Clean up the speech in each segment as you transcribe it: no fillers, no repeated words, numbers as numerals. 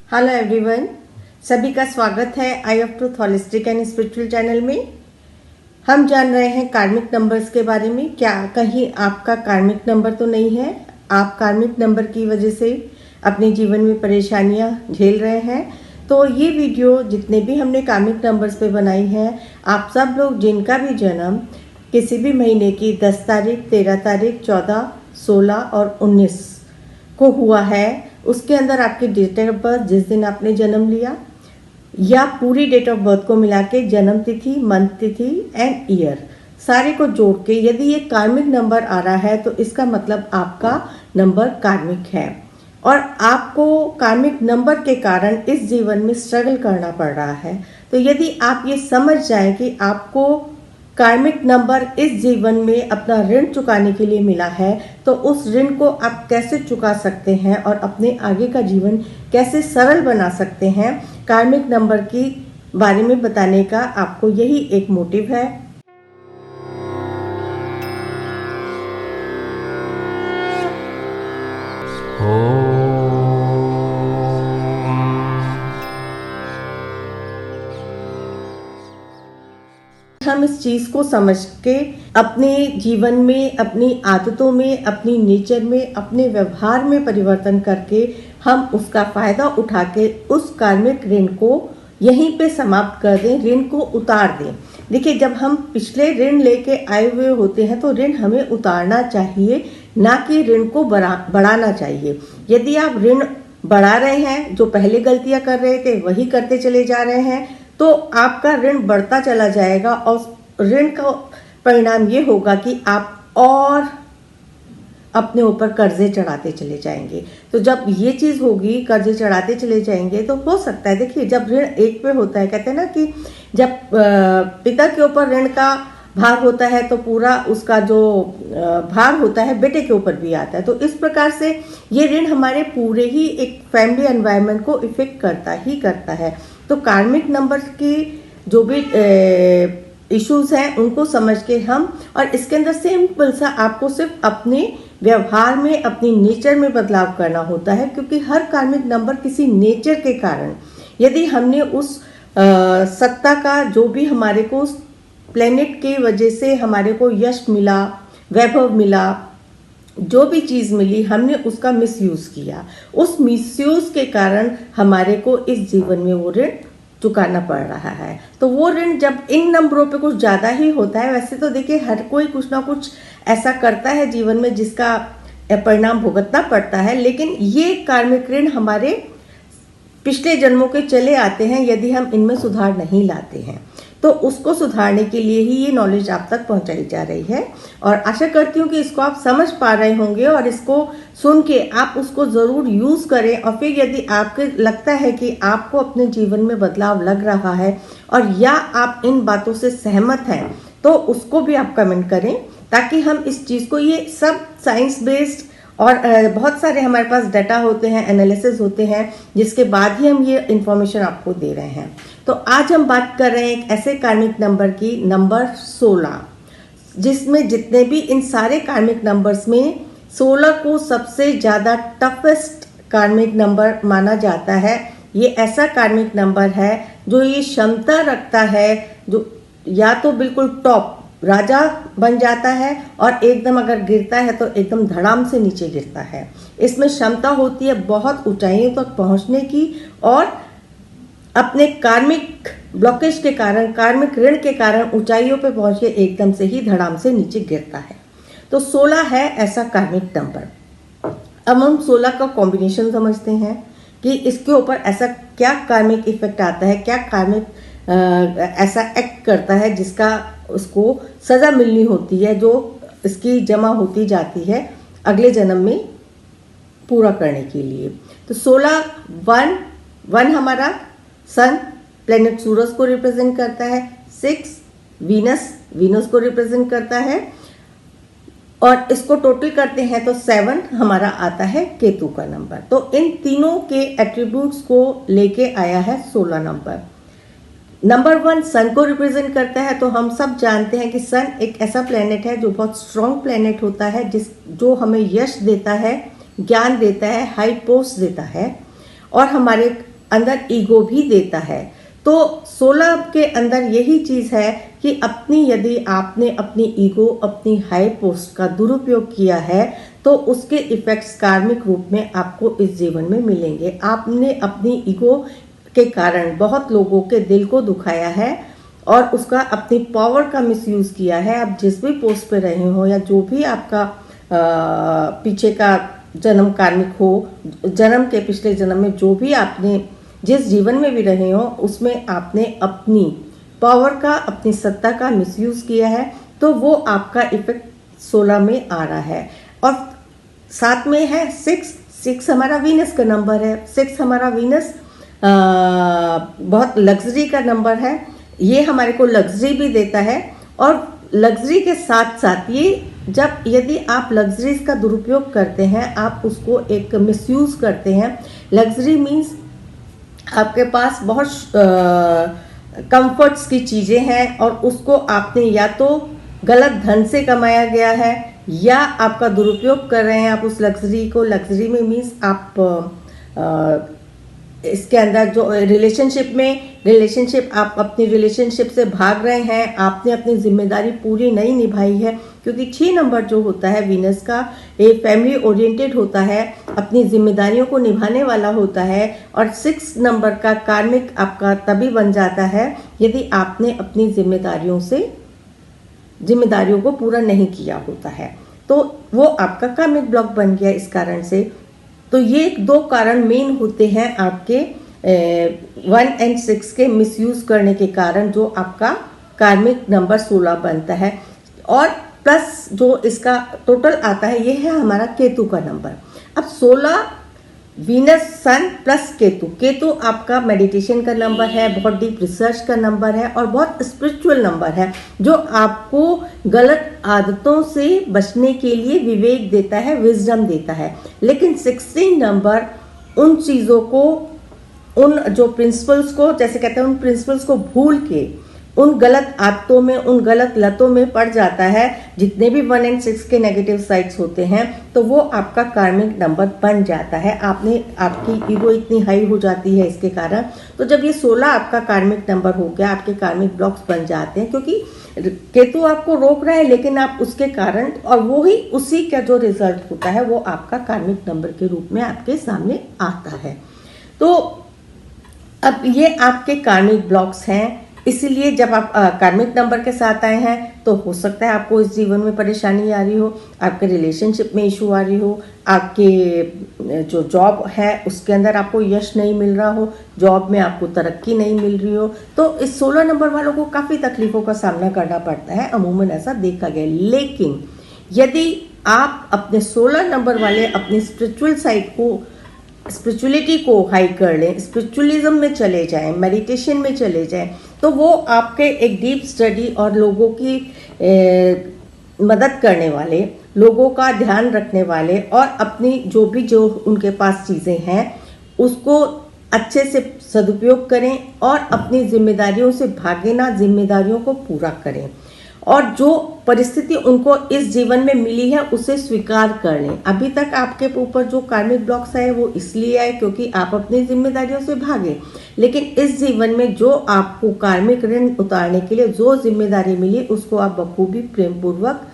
Hello everyone, सभी का स्वागत है eye of truth holistic and spiritual channel में। हम जान रहे हैं कार्मिक नंबर्स के बारे में। क्या कहीं आपका कार्मिक नंबर तो नहीं है? आप कार्मिक नंबर की वजह से अपने जीवन में परेशानियां झेल रहे हैं? तो ये वीडियो जितने भी हमने कार्मिक नंबर्स पे बनाई है, आप सब लोग जिनका भी जन्म किसी भी महीने की 10 तारीख, 13 तारीख, 14, 16 और 19 को हुआ है, उसके अंदर आपकी डेट ऑफ बर्थ, जिस दिन आपने जन्म लिया, या पूरी डेट ऑफ बर्थ को मिला के जन्म तिथि, मंथ तिथि एंड ईयर सारे को जोड़ के यदि ये कार्मिक नंबर आ रहा है तो इसका मतलब आपका नंबर कार्मिक है और आपको कार्मिक नंबर के कारण इस जीवन में स्ट्रगल करना पड़ रहा है। तो यदि आप ये समझ जाएं कि आपको कार्मिक नंबर इस जीवन में अपना ऋण चुकाने के लिए मिला है, तो उस ऋण को आप कैसे चुका सकते हैं और अपने आगे का जीवन कैसे सरल बना सकते हैं, कार्मिक नंबर के बारे में बताने का आपको यही एक मोटिव है। हम इस चीज को समझ के अपने जीवन में, अपनी आदतों में, अपनी नेचर में, अपने व्यवहार में परिवर्तन करके हम उसका फायदा उठा के उस कार्मिक ऋण को यहीं पे समाप्त कर दें, ऋण को उतार दें। देखिए, जब हम पिछले ऋण लेके आए हुए होते हैं तो ऋण हमें उतारना चाहिए, ना कि ऋण को बढ़ाना चाहिए। यदि आप ऋण बढ़ा रहे हैं, जो पहले गलतियां कर रहे थे वही करते चले जा रहे हैं, तो आपका ऋण बढ़ता चला जाएगा और ऋण का परिणाम ये होगा कि आप और अपने ऊपर कर्जे चढ़ाते चले जाएंगे। तो जब ये चीज होगी, कर्जे चढ़ाते चले जाएंगे, तो हो सकता है, देखिए, जब ऋण एक पे होता है, कहते हैं ना कि जब पिता के ऊपर ऋण का भार होता है तो पूरा उसका जो भार होता है बेटे के ऊपर भी आता है। तो इस प्रकार से ये ऋण हमारे पूरे ही एक फैमिली एनवायरनमेंट को इफेक्ट करता ही करता है। तो कार्मिक नंबर की जो भी इश्यूज हैं उनको समझ के हम, और इसके अंदर सिंपल सा आपको सिर्फ अपने व्यवहार में, अपनी नेचर में बदलाव करना होता है, क्योंकि हर कार्मिक नंबर किसी नेचर के कारण, यदि हमने उस सत्ता का जो भी हमारे को उस प्लेनेट के वजह से हमारे को यश मिला, वैभव मिला, जो भी चीज मिली, हमने उसका मिसयूज किया, उस मिसयूज के कारण हमारे को इस जीवन में वो ऋण चुकाना पड़ रहा है। तो वो ऋण जब इन नंबरों पे कुछ ज्यादा ही होता है, वैसे तो देखिए हर कोई कुछ ना कुछ ऐसा करता है जीवन में जिसका परिणाम भुगतना पड़ता है, लेकिन ये कार्मिक ऋण हमारे पिछले जन्मों के चले आते हैं यदि हम इनमें सुधार नहीं लाते हैं। तो उसको सुधारने के लिए ही ये नॉलेज आप तक पहुंचाई जा रही है, और आशा करती हूँ कि इसको आप समझ पा रहे होंगे और इसको सुन के आप उसको जरूर यूज करें। और फिर यदि आपको लगता है कि आपको अपने जीवन में बदलाव लग रहा है और या आप इन बातों से सहमत हैं, तो उसको भी आप कमेंट करें, ताकि हम इस चीज को, ये सब साइंस बेस्ड और बहुत सारे हमारे पास डाटा होते हैं, एनालिसिस होते हैं, जिसके बाद ही हम ये इंफॉर्मेशन आपको दे रहे हैं। तो आज हम बात कर रहे हैं एक ऐसे कार्मिक नंबर की, नंबर 16, जिसमें जितने भी इन सारे कार्मिक नंबर्स में 16 को सबसे ज्यादा टफेस्ट कार्मिक नंबर माना जाता है। ये ऐसा कार्मिक नंबर है जो ये क्षमता रखता है, जो या तो बिल्कुल टॉप राजा बन जाता है और एकदम अगर गिरता है तो एकदम धड़ाम से नीचे गिरता है। इसमें क्षमता होती है बहुत ऊंचाइयों तक पहुंचने की, और अपने कार्मिक ब्लॉकेज के कारण, कार्मिक ऋण के कारण ऊंचाइयों पे पहुंच के एकदम से ही धड़ाम से नीचे गिरता है। तो 16 है ऐसा कार्मिक नंबर। अब हम 16 का कॉम्बिनेशन समझते हैं कि इसके ऊपर ऐसा क्या कार्मिक इफेक्ट आता है, क्या कार्मिक ऐसा एक्ट करता है जिसका उसको सजा मिलनी होती है, जो इसकी जमा होती जाती है अगले जन्म में पूरा करने के लिए। तो 16 1 हमारा सन, प्लेनेट सूरज को रिप्रेजेंट करता है। 6 वीनस को रिप्रेजेंट करता है, और इसको टोटल करते हैं तो 7 हमारा आता है केतु का नंबर। तो इन तीनों के एट्रीब्यूट्स को लेके आया है 16 नंबर। नंबर 1 सन को रिप्रेजेंट करता है। तो हम सब जानते हैं कि सन एक ऐसा प्लेनेट है जो बहुत स्ट्रॉन्ग प्लेनेट होता है, जो हमें यश देता है, ज्ञान देता है, हाई पोस्ट देता है, और हमारे अंदर ईगो भी देता है। तो 16 के अंदर यही चीज है कि यदि आपने अपनी ईगो, अपनी हाई पोस्ट का दुरुपयोग किया है तो उसके इफेक्ट्स कार्मिक रूप में आपको इस जीवन में मिलेंगे। आपने अपनी ईगो के कारण बहुत लोगों के दिल को दुखाया है और उसका अपनी पावर का मिसयूज किया है। आप जिस भी पोस्ट पे रहे हो या जो भी आपका पीछे का जन्म कार्मिक हो, जन्म के पिछले जन्म में जो भी आपने जिस जीवन में भी रहे हो उसमें आपने अपनी पावर का, अपनी सत्ता का मिसयूज किया है, तो वो आपका इफेक्ट 16 में आ रहा है। और साथ में है 6 हमारा वीनस का नंबर है। 6 हमारा वीनस बहुत लग्जरी का नंबर है। ये हमारे को लग्जरी भी देता है और लग्जरी के साथ साथ ये जब यदि आप लग्जरीज का दुरुपयोग करते हैं, आप उसको एक मिसयूज करते हैं। लग्जरी मीन्स आपके पास बहुत कंफर्ट्स की चीजें हैं और उसको आपने या तो गलत धन से कमाया गया है या आपका दुरुपयोग कर रहे हैं आप उस लग्जरी को। लग्जरी में मीन्स आप इसके अंदर जो रिलेशनशिप आप अपनी रिलेशनशिप से भाग रहे हैं, आपने अपनी जिम्मेदारी पूरी नहीं निभाई है। क्योंकि 6 नंबर जो होता है वीनस का, ये फैमिली ओरिएंटेड होता है, अपनी जिम्मेदारियों को निभाने वाला होता है। और 6 नंबर का कार्मिक आपका तभी बन जाता है यदि आपने अपनी जिम्मेदारियों को पूरा नहीं किया होता है, तो वो आपका कार्मिक ब्लॉक बन गया इस कारण से। तो ये 2 कारण मेन होते हैं आपके 1 और 6 के मिसयूज करने के कारण, जो आपका कार्मिक नंबर 16 बनता है। और प्लस जो इसका टोटल आता है ये है हमारा केतु का नंबर। अब 16 वीनस सन प्लस केतु आपका मेडिटेशन का नंबर है, बहुत डीप रिसर्च का नंबर है और बहुत स्पिरिचुअल नंबर है, जो आपको गलत आदतों से बचने के लिए विवेक देता है, विजडम देता है। लेकिन 16 नंबर उन चीज़ों को, उन जो प्रिंसिपल्स को, जैसे कहते हैं उन प्रिंसिपल्स को भूल के उन गलत आदतों में, उन गलत लतों में पड़ जाता है। जितने भी 1 और 6 के नेगेटिव साइड्स होते हैं तो वो आपका कार्मिक नंबर बन जाता है। आपकी ईगो इतनी हाई हो जाती है इसके कारण। तो जब ये 16 आपका कार्मिक नंबर हो गया, आपके कार्मिक ब्लॉक्स बन जाते हैं, क्योंकि केतु आपको रोक रहा है लेकिन आप उसके कारण, और वो ही उसी का जो रिजल्ट होता है वो आपका कार्मिक नंबर के रूप में आपके सामने आता है। तो अब ये आपके कार्मिक ब्लॉक्स हैं। इसीलिए जब आप कार्मिक नंबर के साथ आए हैं तो हो सकता है आपको इस जीवन में परेशानी आ रही हो, आपके रिलेशनशिप में इशू आ रही हो, आपके जो जॉब है उसके अंदर आपको यश नहीं मिल रहा हो, जॉब में आपको तरक्की नहीं मिल रही हो। तो इस 16 नंबर वालों को काफ़ी तकलीफों का सामना करना पड़ता है, अमूमन ऐसा देखा गया। लेकिन यदि आप अपने 16 नंबर वाले अपनी स्पिरिचुअल साइड को, स्पिरिचुअलिटी को हाई कर लें, स्पिरिचुअलिज्म में चले जाएं, मेडिटेशन में चले जाएं, तो वो आपके एक डीप स्टडी और लोगों की मदद करने वाले, लोगों का ध्यान रखने वाले और अपनी जो उनके पास चीज़ें हैं उसको अच्छे से सदुपयोग करें और अपनी जिम्मेदारियों से भागे ना, जिम्मेदारियों को पूरा करें और जो परिस्थिति उनको इस जीवन में मिली है उसे स्वीकार कर लें। अभी तक आपके ऊपर जो कार्मिक ब्लॉक्स आए वो इसलिए आए क्योंकि आप अपनी जिम्मेदारियों से भागे, लेकिन इस जीवन में जो आपको कार्मिक ऋण उतारने के लिए जो जिम्मेदारी मिली उसको आप बखूबी, प्रेम पूर्वक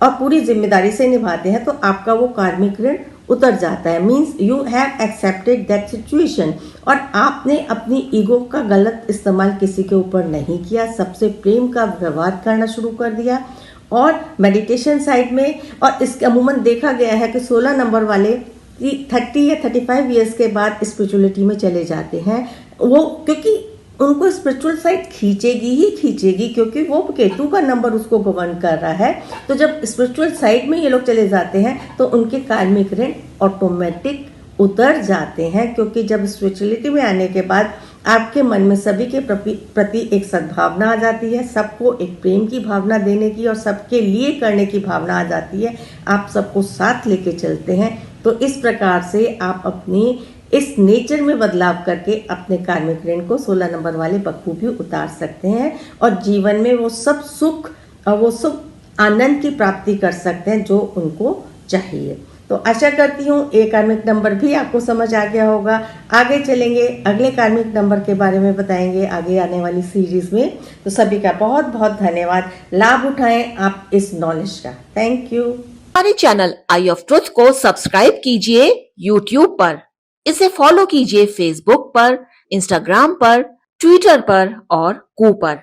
और पूरी जिम्मेदारी से निभाते हैं तो आपका वो कार्मिक ऋण उतर जाता है। Means you have accepted that situation और आपने अपनी ईगो का गलत इस्तेमाल किसी के ऊपर नहीं किया, सबसे प्रेम का व्यवहार करना शुरू कर दिया। और मेडिटेशन साइड में, और इसके अमूमन देखा गया है कि 16 नंबर वाले 30 या 35 ईयर्स के बाद स्पिरिचुअलिटी में चले जाते हैं, वो क्योंकि उनको स्पिरिचुअल साइड खींचेगी ही खींचेगी, क्योंकि वो केतु का नंबर उसको गवर्न कर रहा है। तो जब स्पिरिचुअल साइड में ये लोग चले जाते हैं तो उनके कार्मिक ऋण ऑटोमेटिक उतर जाते हैं, क्योंकि जब स्पिरिचुअलिटी में आने के बाद आपके मन में सभी के प्रति एक सद्भावना आ जाती है, सबको एक प्रेम की भावना देने की और सबके लिए करने की भावना आ जाती है, आप सबको साथ लेके चलते हैं। तो इस प्रकार से आप अपनी इस नेचर में बदलाव करके अपने कार्मिक ऋण को 16 नंबर वाले बखूबी उतार सकते हैं और जीवन में वो सब सुख और वो सुख आनंद की प्राप्ति कर सकते हैं जो उनको चाहिए। तो आशा करती हूँ ये कार्मिक नंबर भी आपको समझ आ गया होगा। आगे चलेंगे, अगले कार्मिक नंबर के बारे में बताएंगे आगे आने वाली सीरीज में। तो सभी का बहुत बहुत धन्यवाद। लाभ उठाएं आप इस नॉलेज का। Thank you. हमारे चैनल आई ऑफ ट्रुथ को सब्सक्राइब कीजिए YouTube पर, इसे फॉलो कीजिए Facebook पर, Instagram पर, Twitter पर और कू पर।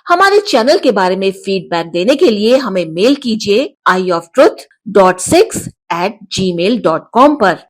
हमारे चैनल के बारे में फीडबैक देने के लिए हमें मेल कीजिए ioftruth.6@gmail.com पर।